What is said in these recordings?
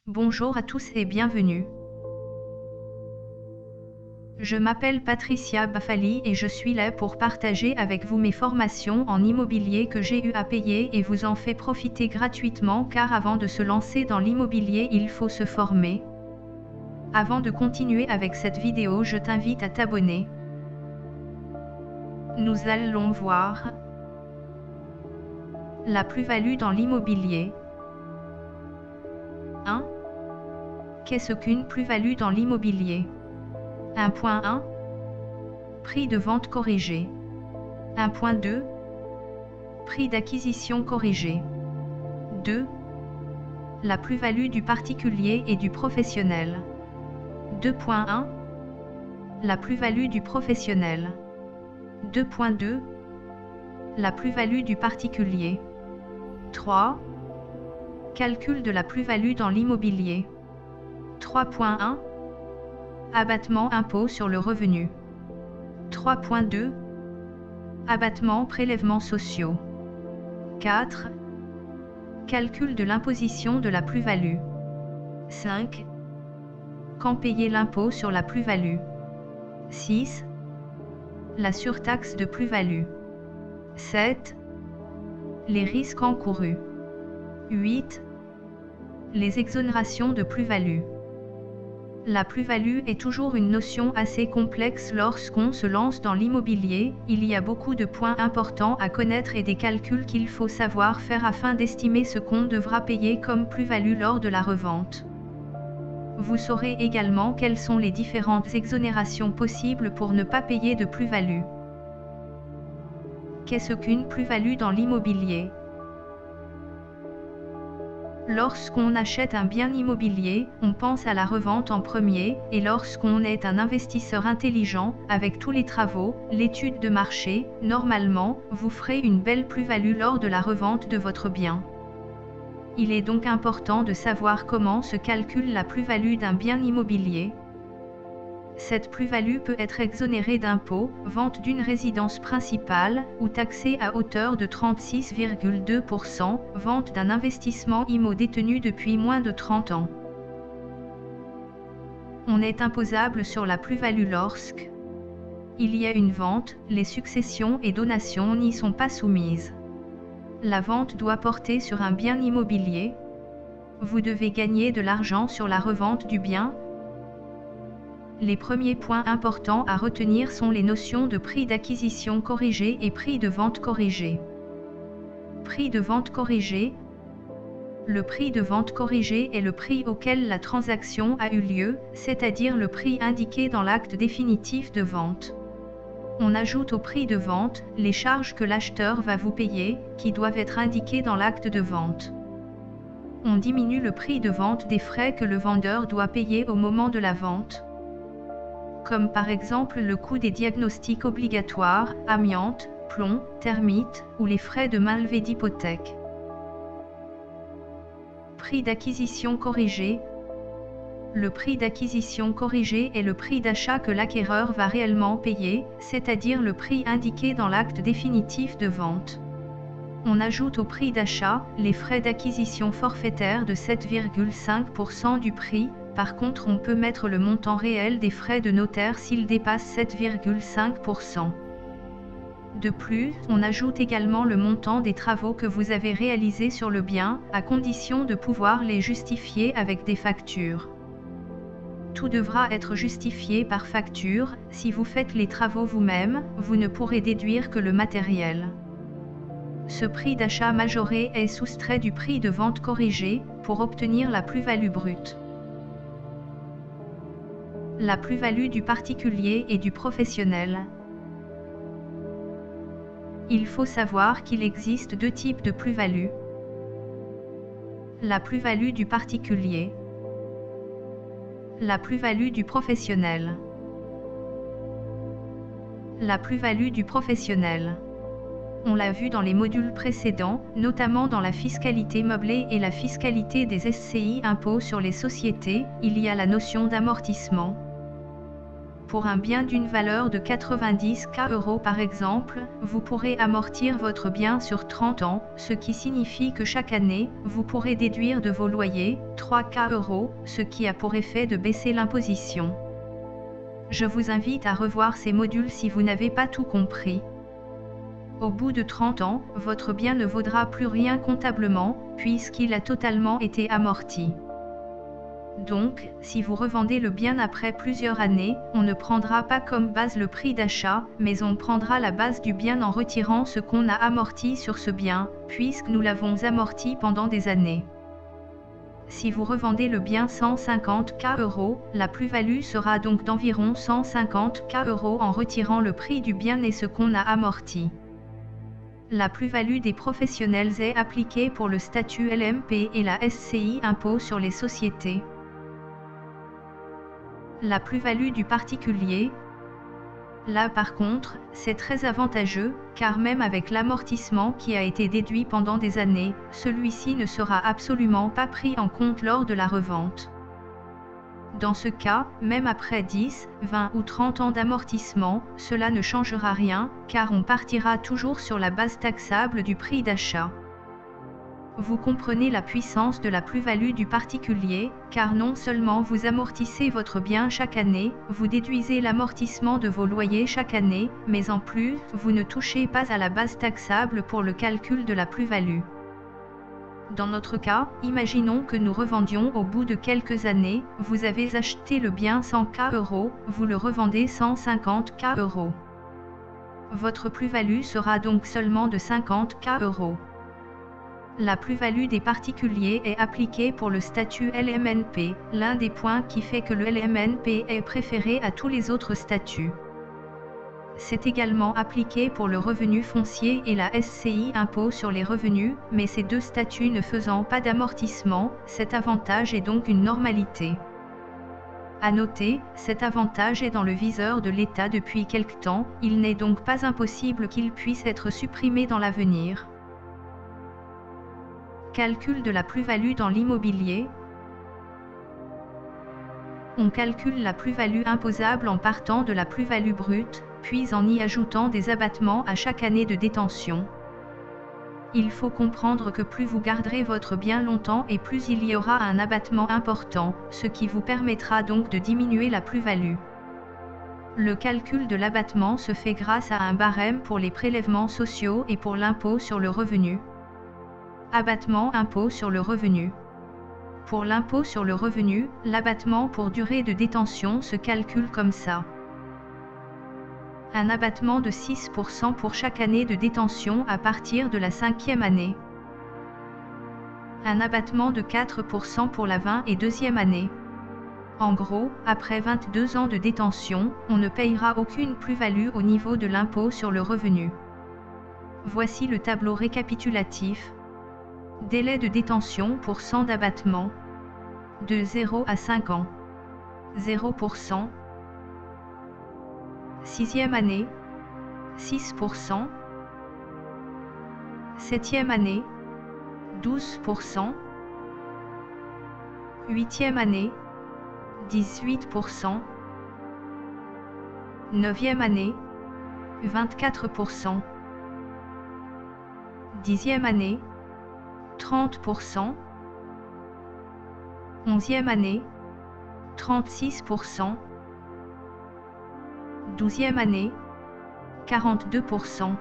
Bonjour à tous et bienvenue. Je m'appelle Patricia Bafali et je suis là pour partager avec vous mes formations en immobilier que j'ai eu à payer et vous en fais profiter gratuitement car avant de se lancer dans l'immobilier il faut se former. Avant de continuer avec cette vidéo je t'invite à t'abonner. Nous allons voir la plus-value dans l'immobilier. 1. Qu'est-ce qu'une plus-value dans l'immobilier? 1.1 Prix de vente corrigé. 1.2 Prix d'acquisition corrigé. 2. La plus-value du particulier et du professionnel. 2.1 La plus-value du professionnel. 2.2 La plus-value du particulier. 3. Calcul de la plus-value dans l'immobilier. 3.1 Abattement impôt sur le revenu. 3.2 Abattement prélèvements sociaux. 4. Calcul de l'imposition de la plus-value. 5. Quand payer l'impôt sur la plus-value. 6. La surtaxe de plus-value. 7. Les risques encourus. 8. Les exonérations de plus-value. La plus-value est toujours une notion assez complexe lorsqu'on se lance dans l'immobilier, il y a beaucoup de points importants à connaître et des calculs qu'il faut savoir faire afin d'estimer ce qu'on devra payer comme plus-value lors de la revente. Vous saurez également quelles sont les différentes exonérations possibles pour ne pas payer de plus-value. Qu'est-ce qu'une plus-value dans l'immobilier ? Lorsqu'on achète un bien immobilier, on pense à la revente en premier, et lorsqu'on est un investisseur intelligent, avec tous les travaux, l'étude de marché, normalement, vous ferez une belle plus-value lors de la revente de votre bien. Il est donc important de savoir comment se calcule la plus-value d'un bien immobilier. Cette plus-value peut être exonérée d'impôts, vente d'une résidence principale, ou taxée à hauteur de 36,2%, vente d'un investissement IMO détenu depuis moins de 30 ans. On est imposable sur la plus-value lorsque il y a une vente, les successions et donations n'y sont pas soumises. La vente doit porter sur un bien immobilier. Vous devez gagner de l'argent sur la revente du bien. Les premiers points importants à retenir sont les notions de prix d'acquisition corrigé et prix de vente corrigé. Prix de vente corrigé. Le prix de vente corrigé est le prix auquel la transaction a eu lieu, c'est-à-dire le prix indiqué dans l'acte définitif de vente. On ajoute au prix de vente les charges que l'acheteur va vous payer, qui doivent être indiquées dans l'acte de vente. On diminue le prix de vente des frais que le vendeur doit payer au moment de la vente, comme par exemple le coût des diagnostics obligatoires, amiante, plomb, termites, ou les frais de mainlevée d'hypothèque. Prix d'acquisition corrigé. Le prix d'acquisition corrigé est le prix d'achat que l'acquéreur va réellement payer, c'est-à-dire le prix indiqué dans l'acte définitif de vente. On ajoute au prix d'achat les frais d'acquisition forfaitaires de 7,5% du prix. Par contre, on peut mettre le montant réel des frais de notaire s'il dépasse 7,5%. De plus, on ajoute également le montant des travaux que vous avez réalisés sur le bien, à condition de pouvoir les justifier avec des factures. Tout devra être justifié par facture. Si vous faites les travaux vous-même, vous ne pourrez déduire que le matériel. Ce prix d'achat majoré est soustrait du prix de vente corrigé, pour obtenir la plus-value brute. La plus-value du particulier et du professionnel. Il faut savoir qu'il existe deux types de plus-value. La plus-value du particulier. La plus-value du professionnel. La plus-value du professionnel. On l'a vu dans les modules précédents, notamment dans la fiscalité meublée et la fiscalité des SCI impôts sur les sociétés, il y a la notion d'amortissement. Pour un bien d'une valeur de 90 000 € par exemple, vous pourrez amortir votre bien sur 30 ans, ce qui signifie que chaque année, vous pourrez déduire de vos loyers 3 000 €, ce qui a pour effet de baisser l'imposition. Je vous invite à revoir ces modules si vous n'avez pas tout compris. Au bout de 30 ans, votre bien ne vaudra plus rien comptablement, puisqu'il a totalement été amorti. Donc, si vous revendez le bien après plusieurs années, on ne prendra pas comme base le prix d'achat, mais on prendra la base du bien en retirant ce qu'on a amorti sur ce bien, puisque nous l'avons amorti pendant des années. Si vous revendez le bien 150 000 €, la plus-value sera donc d'environ 150 000 € en retirant le prix du bien et ce qu'on a amorti. La plus-value des professionnels est appliquée pour le statut LMP et la SCI impôt sur les sociétés. La plus-value du particulier. Là par contre, c'est très avantageux, car même avec l'amortissement qui a été déduit pendant des années, celui-ci ne sera absolument pas pris en compte lors de la revente. Dans ce cas, même après 10, 20 ou 30 ans d'amortissement, cela ne changera rien, car on partira toujours sur la base taxable du prix d'achat. Vous comprenez la puissance de la plus-value du particulier, car non seulement vous amortissez votre bien chaque année, vous déduisez l'amortissement de vos loyers chaque année, mais en plus, vous ne touchez pas à la base taxable pour le calcul de la plus-value. Dans notre cas, imaginons que nous revendions au bout de quelques années, vous avez acheté le bien 100 000 €, vous le revendez 150 000 €. Votre plus-value sera donc seulement de 50 000 €. La plus-value des particuliers est appliquée pour le statut LMNP, l'un des points qui fait que le LMNP est préféré à tous les autres statuts. C'est également appliqué pour le revenu foncier et la SCI impôt sur les revenus, mais ces deux statuts ne faisant pas d'amortissement, cet avantage est donc une normalité. À noter, cet avantage est dans le viseur de l'État depuis quelque temps, il n'est donc pas impossible qu'il puisse être supprimé dans l'avenir. Calcul de la plus-value dans l'immobilier. On calcule la plus-value imposable en partant de la plus-value brute, puis en y ajoutant des abattements à chaque année de détention. Il faut comprendre que plus vous garderez votre bien longtemps et plus il y aura un abattement important, ce qui vous permettra donc de diminuer la plus-value. Le calcul de l'abattement se fait grâce à un barème pour les prélèvements sociaux et pour l'impôt sur le revenu. Abattement impôt sur le revenu. Pour l'impôt sur le revenu, l'abattement pour durée de détention se calcule comme ça. Un abattement de 6% pour chaque année de détention à partir de la 5e année. Un abattement de 4% pour la 22e année. En gros, après 22 ans de détention, on ne payera aucune plus-value au niveau de l'impôt sur le revenu. Voici le tableau récapitulatif. Délai de détention pour 100 d'abattement. De 0 à 5 ans. 0%. 6e année. 6%. 7e année. 12%. 8e année. 18%. 9e année. 24%. 10e année. 30%. 11e année. 36%. 12e année. 42%.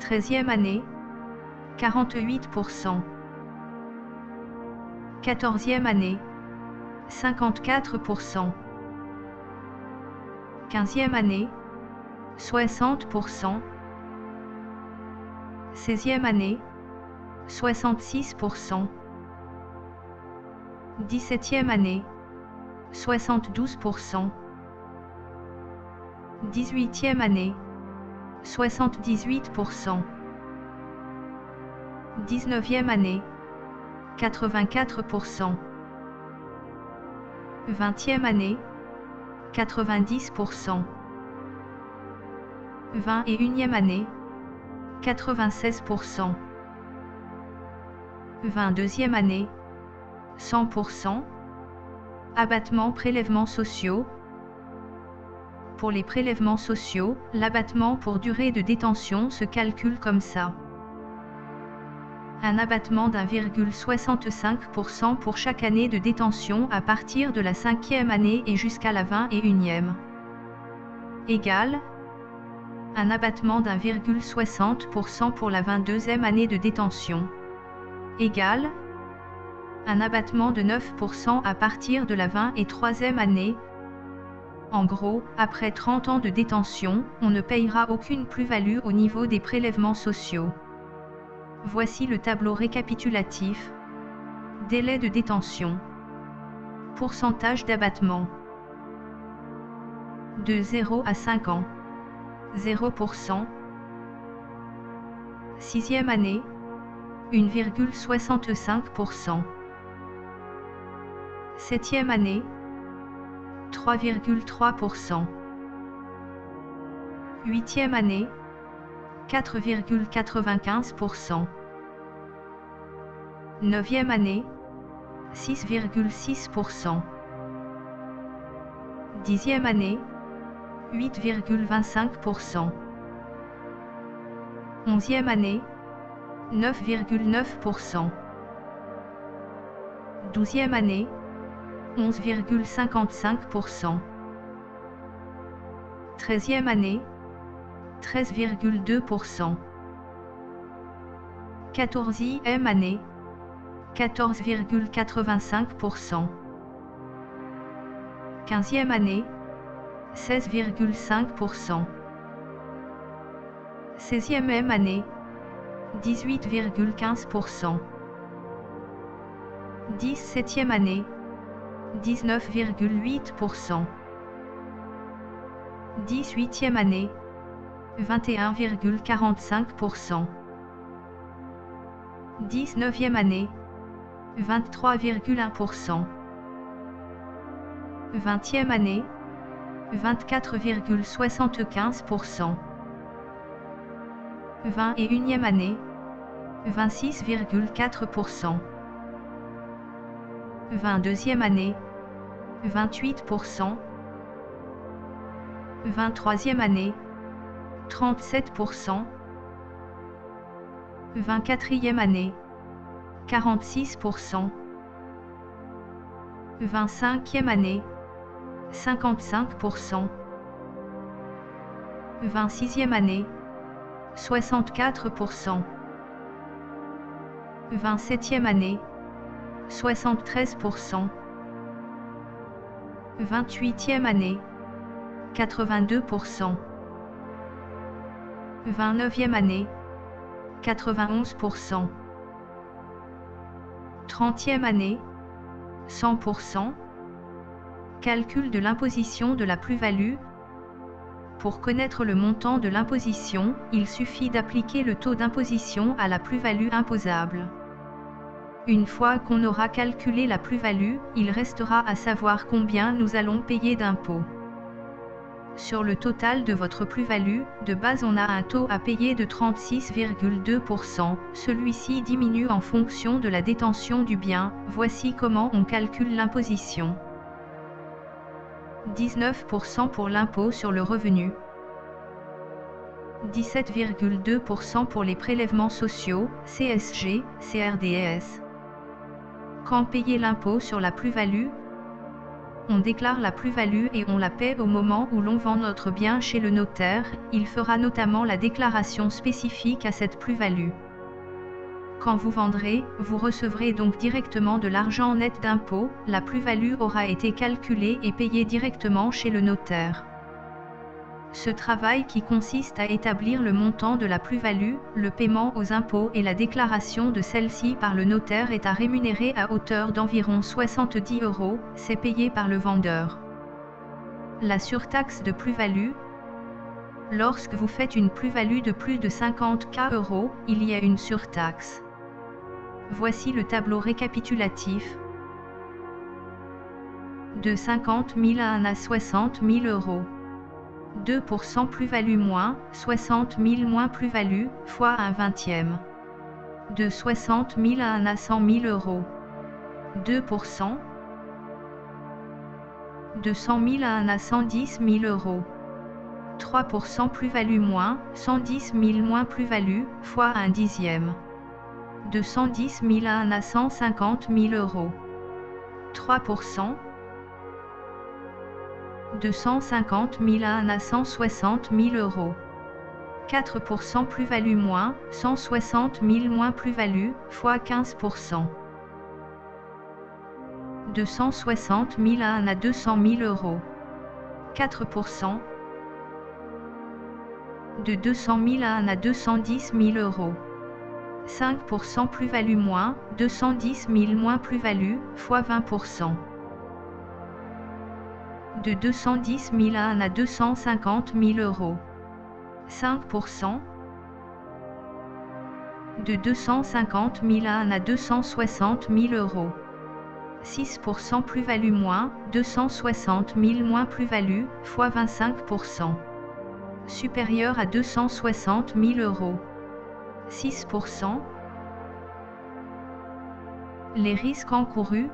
13e année. 48%. 14e année. 54%. 15e année. 60%. 16e année. 66%. 17e année. 72%. 18e année. 78%. 19e année. 84%. 20e année. 90%. 21e année. 96%. 22e année. 100%. Abattement prélèvements sociaux, Pour les prélèvements sociaux, l'abattement pour durée de détention se calcule comme ça. Un abattement d'1,65% pour chaque année de détention à partir de la 5e année et jusqu'à la 21e. Égale un abattement d'1,60% pour la 22e année de détention. Égale un abattement de 9% à partir de la 23e année. En gros, après 30 ans de détention, on ne payera aucune plus-value au niveau des prélèvements sociaux. Voici le tableau récapitulatif. Délai de détention. Pourcentage d'abattement. De 0 à 5 ans. 0%. 6e année. 1,65%. 7e année. 3,3%. 8e année. 4,95%. 9e année. 6,6%. 10e année. 8,25%. 11e année. 9,9%. 12e année. 11,55%. 13e année. 13,2%. 14e année. 14,85%. 15e année. 16,5%. 16e année. 18,15%. 17e année. 19,8%. 18e année. 21,45%. 19e année. 23,1%. 20e année. 24,75%. 21e année. 26,4%. 22e année. 28%. 23e année. 37%. 24e année. 46%. 25e année. 55%. 26e année. 64%. 27e année. 73%. 28e année. 82%. 29e année. 91%. 30e année. 100%. Calcul de l'imposition de la plus-value. Pour connaître le montant de l'imposition, il suffit d'appliquer le taux d'imposition à la plus-value imposable. Une fois qu'on aura calculé la plus-value, il restera à savoir combien nous allons payer d'impôts. Sur le total de votre plus-value, de base on a un taux à payer de 36,2%, celui-ci diminue en fonction de la détention du bien. Voici comment on calcule l'imposition. 19% pour l'impôt sur le revenu. 17,2% pour les prélèvements sociaux, CSG, CRDS. Quand payer l'impôt sur la plus-value? On déclare la plus-value et on la paie au moment où l'on vend notre bien chez le notaire. Il fera notamment la déclaration spécifique à cette plus-value. Quand vous vendrez, vous recevrez donc directement de l'argent net d'impôt. La plus-value aura été calculée et payée directement chez le notaire. Ce travail qui consiste à établir le montant de la plus-value, le paiement aux impôts et la déclaration de celle-ci par le notaire est à rémunérer à hauteur d'environ 70 €, c'est payé par le vendeur. La surtaxe de plus-value. Lorsque vous faites une plus-value de plus de 50 €, il y a une surtaxe. Voici le tableau récapitulatif. De 50 000 à 60 000 €. 2% plus-value moins, 60 000 moins plus-value, fois un vingtième. De 60 000 à 100 000 €. 2%. De 100 000 à 110 000 €. 3% plus-value moins 110 000 moins plus-value fois 1/10. De 110 000 à 1 à 150 000 euros. 3%. De 150 000 à 1 à 160 000 euros. 4% plus-value moins 160 000 moins plus-value fois 15%. De 160 000 à 1 à 200 000 euros. 4%. De 200 000 à 1 à 210 000 euros. 5% plus-value moins 210 000 moins plus-value fois 20%. De 210 000 à 1 à 250 000 euros. 5%. De 250 000 à 1 à 260 000 euros. 6% plus-value moins 260 000 moins plus-value fois 25%. Supérieur à 260 000 euros. 6%. Les risques encourus.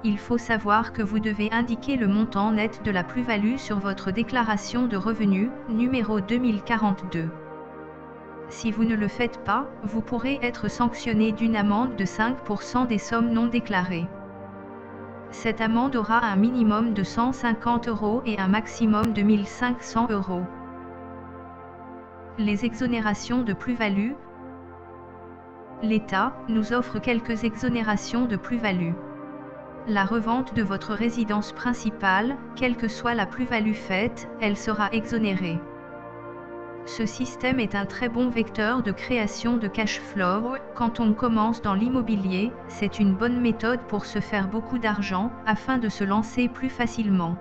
Il faut savoir que vous devez indiquer le montant net de la plus-value sur votre déclaration de revenus, numéro 2042. Si vous ne le faites pas, vous pourrez être sanctionné d'une amende de 5% des sommes non déclarées. Cette amende aura un minimum de 150 € et un maximum de 1 500 €. Les exonérations de plus-value. L'État nous offre quelques exonérations de plus-value. La revente de votre résidence principale, quelle que soit la plus-value faite, elle sera exonérée. Ce système est un très bon vecteur de création de cash flow. Quand on commence dans l'immobilier, c'est une bonne méthode pour se faire beaucoup d'argent, afin de se lancer plus facilement.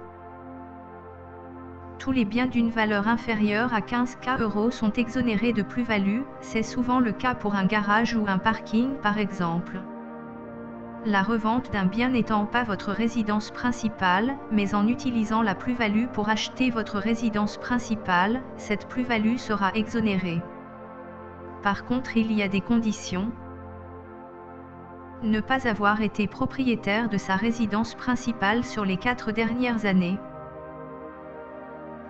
Tous les biens d'une valeur inférieure à 15 000 € sont exonérés de plus-value, c'est souvent le cas pour un garage ou un parking par exemple. La revente d'un bien n'étant pas votre résidence principale, mais en utilisant la plus-value pour acheter votre résidence principale, cette plus-value sera exonérée. Par contre, il y a des conditions. Ne pas avoir été propriétaire de sa résidence principale sur les 4 dernières années.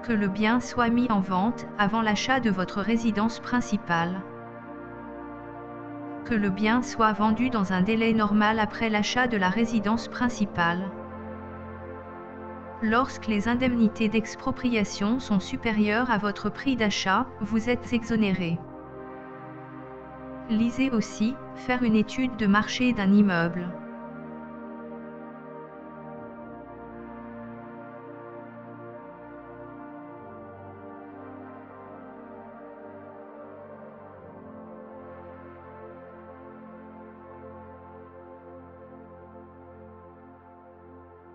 Que le bien soit mis en vente avant l'achat de votre résidence principale. Que le bien soit vendu dans un délai normal après l'achat de la résidence principale. Lorsque les indemnités d'expropriation sont supérieures à votre prix d'achat, vous êtes exonéré. Lisez aussi, faire une étude de marché d'un immeuble.